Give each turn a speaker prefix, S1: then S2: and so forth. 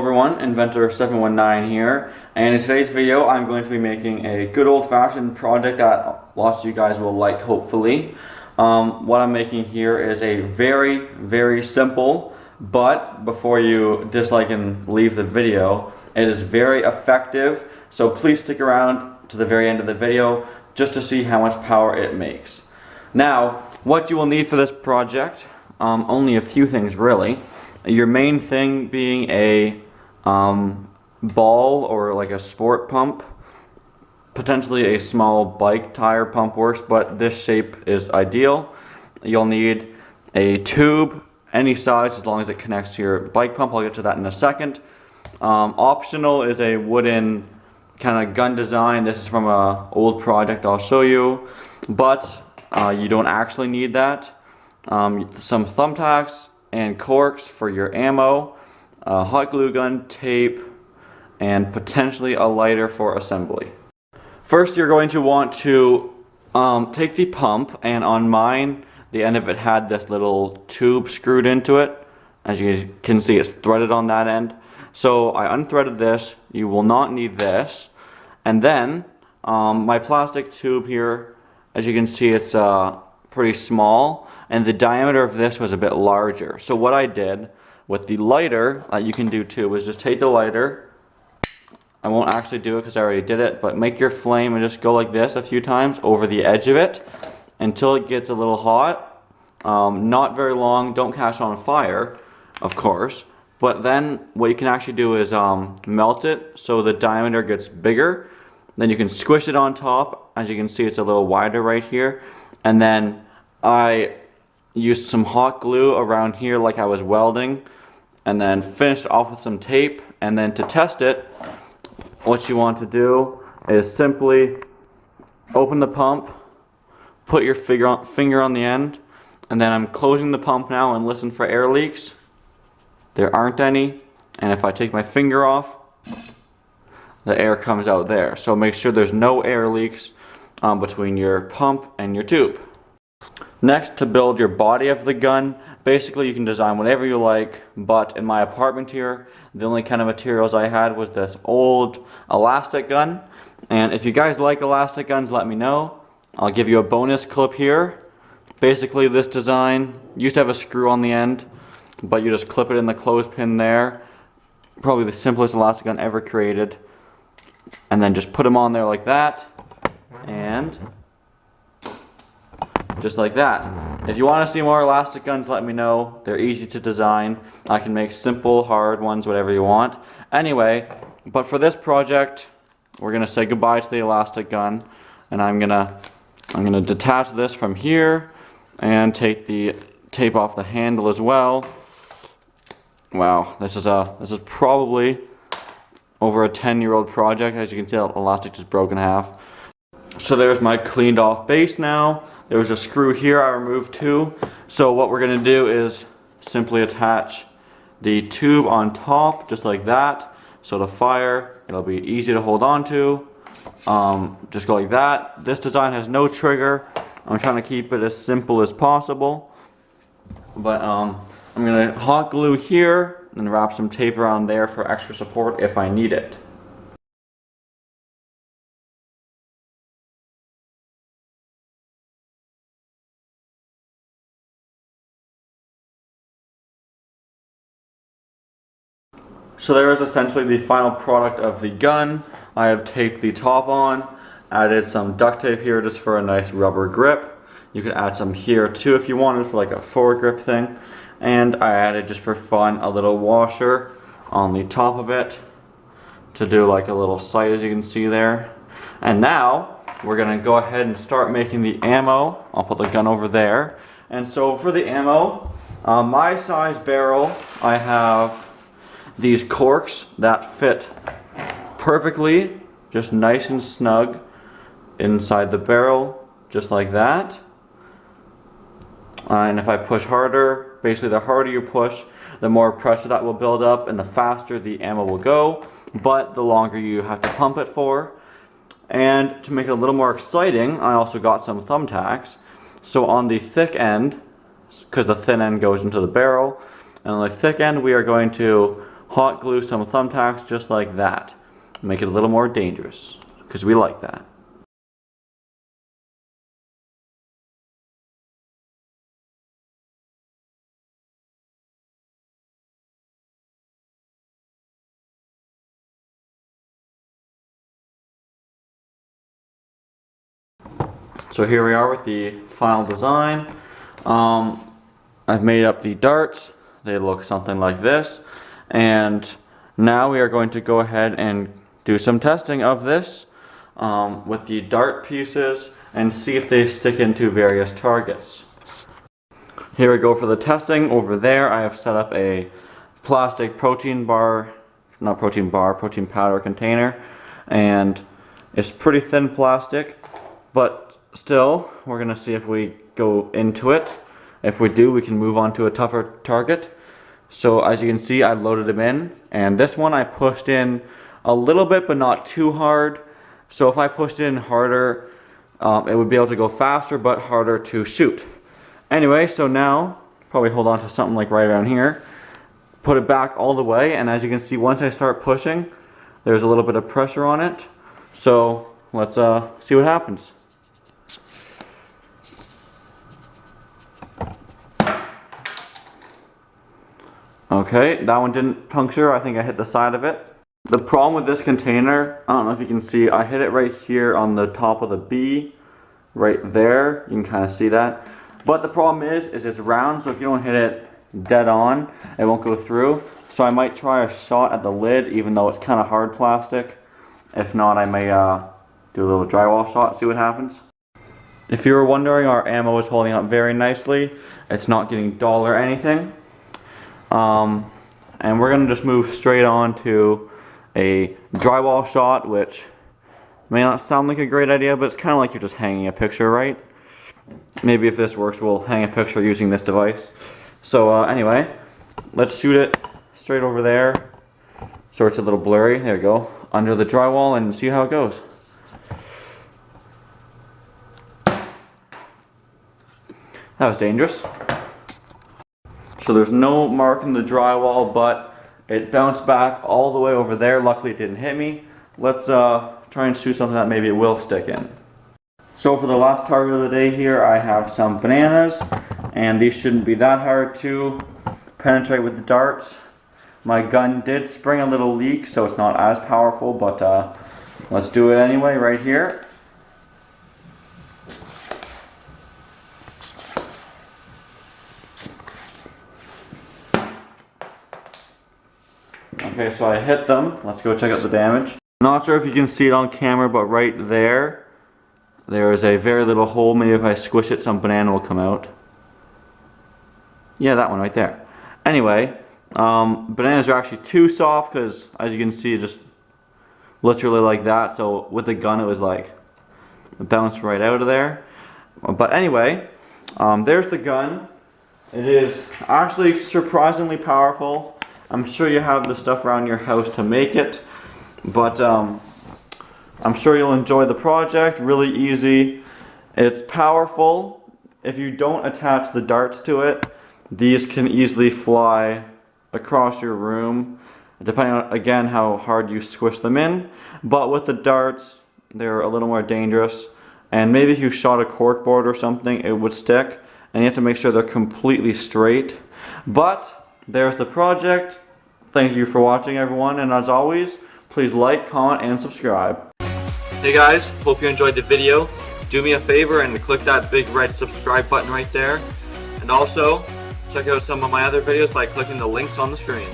S1: everyone, Inventor719 here, and in today's video I'm going to be making a good old-fashioned project that lots of you guys will like, hopefully. What I'm making here is a very simple, but before you dislike and leave the video, it is very effective, so please stick around to the very end of the video just to see how much power it makes. Now, what you will need for this project, only a few things really. Your main thing being a ball or like a sport pump. Potentially a small bike tire pump works, but this shape is ideal. You'll need a tube, any size as long as it connects to your bike pump. I'll get to that in a second. Optional is a wooden kind of gun design. This is from an old project I'll show you, but you don't actually need that. Some thumbtacks and corks for your ammo, hot glue gun, tape, and potentially a lighter for assembly. First, you're going to want to take the pump, and on mine, the end of it had this little tube screwed into it. As you can see, it's threaded on that end. So I unthreaded this. You will not need this. And then my plastic tube here, as you can see, it's pretty small, and the diameter of this was a bit larger. So what I did with the lighter, you can do too, is just take the lighter. I won't actually do it because I already did it, but make your flame and just go like this a few times over the edge of it until it gets a little hot. Not very long, don't catch on fire, of course, but then what you can actually do is melt it so the diameter gets bigger. Then you can squish it on top. As you can see, it's a little wider right here. And then I used some hot glue around here like I was welding, and then finished off with some tape. And then to test it, what you want to do is simply open the pump, put your finger on the end, and then I'm closing the pump now and listen for air leaks. There aren't any, and if I take my finger off, the air comes out there. So make sure there's no air leaks between your pump and your tube. Next, to build your body of the gun, basically you can design whatever you like, but in my apartment here, the only kind of materials I had was this old elastic gun. And if you guys like elastic guns, let me know. I'll give you a bonus clip here. Basically this design used to have a screw on the end, but you just clip it in the clothespin there. Probably the simplest elastic gun ever created. And then just put them on there like that, and just like that. If you want to see more elastic guns, let me know. They're easy to design. I can make simple, hard ones, whatever you want. Anyway, but for this project, we're gonna say goodbye to the elastic gun, and I'm gonna detach this from here and take the tape off the handle as well. Wow, this is probably over a 10-year-old project. As you can tell, elastic just broke in half. So there's my cleaned off base now. There was a screw here I removed too. So what we're gonna do is simply attach the tube on top, just like that. So to fire, it'll be easy to hold on to. Just go like that. This design has no trigger. I'm trying to keep it as simple as possible. But I'm gonna hot glue here and wrap some tape around there for extra support if I need it. So there is essentially the final product of the gun. I have taped the top on, added some duct tape here just for a nice rubber grip. You could add some here too if you wanted for like a forward grip thing. And I added, just for fun, a little washer on the top of it to do like a little sight, as you can see there. And now we're gonna go ahead and start making the ammo. I'll put the gun over there. And so for the ammo, my size barrel, I have these corks that fit perfectly, just nice and snug inside the barrel, just like that. And if I push harder, basically the harder you push, the more pressure that will build up and the faster the ammo will go, but the longer you have to pump it for. And to make it a little more exciting, I also got some thumbtacks. So on the thick end, because the thin end goes into the barrel, and on the thick end we are going to hot glue some thumbtacks just like that. Make it a little more dangerous, because we like that. So here we are with the final design. I've made up the darts. They look something like this. And now we are going to go ahead and do some testing of this with the dart pieces and see if they stick into various targets. Here we go for the testing. Over there I have set up a plastic protein powder container, and it's pretty thin plastic, but still, we're going to see if we go into it. If we do, we can move on to a tougher target. So as you can see, I loaded them in, and this one I pushed in a little bit but not too hard. So if I pushed in harder, it would be able to go faster but harder to shoot. Anyway, so now, probably hold on to something like right around here, put it back all the way, and as you can see, once I start pushing, there's a little bit of pressure on it. So let's see what happens. Okay, that one didn't puncture. I think I hit the side of it. The problem with this container, I don't know if you can see, I hit it right here on the top of the B, right there. You can kind of see that. But the problem is it's round, so if you don't hit it dead on, it won't go through. So I might try a shot at the lid, even though it's kind of hard plastic. If not, I may do a little drywall shot, see what happens. If you were wondering, our ammo is holding up very nicely. It's not getting dull or anything. And we're going to just move straight on to a drywall shot, which may not sound like a great idea, but it's kind of like you're just hanging a picture, right? Maybe if this works, we'll hang a picture using this device. So anyway, let's shoot it straight over there. So it's a little blurry, there we go, under the drywall, and see how it goes. That was dangerous. So there's no mark in the drywall, but it bounced back all the way over there. Luckily it didn't hit me. Let's try and shoot something that maybe it will stick in. So for the last target of the day here, I have some bananas, and these shouldn't be that hard to penetrate with the darts. My gun did spring a little leak, so it's not as powerful, but let's do it anyway right here. Okay, so I hit them. Let's go check out the damage. I'm not sure if you can see it on camera, but right there, there is a very little hole. Maybe if I squish it, some banana will come out. Yeah, that one right there. Anyway, bananas are actually too soft because, as you can see, just literally like that. So with the gun, it was like it bounced right out of there. But anyway, there's the gun. It is actually surprisingly powerful. I'm sure you have the stuff around your house to make it, but I'm sure you'll enjoy the project. Really easy. It's powerful. If you don't attach the darts to it, these can easily fly across your room, depending on, again, how hard you squish them in. But with the darts, they're a little more dangerous, and maybe if you shot a corkboard or something, it would stick, and you have to make sure they're completely straight. But there's the project. Thank you for watching, everyone, and as always, please like, comment, and subscribe. Hey guys, hope you enjoyed the video. Do me a favor and click that big red subscribe button right there. And also, check out some of my other videos by clicking the links on the screen.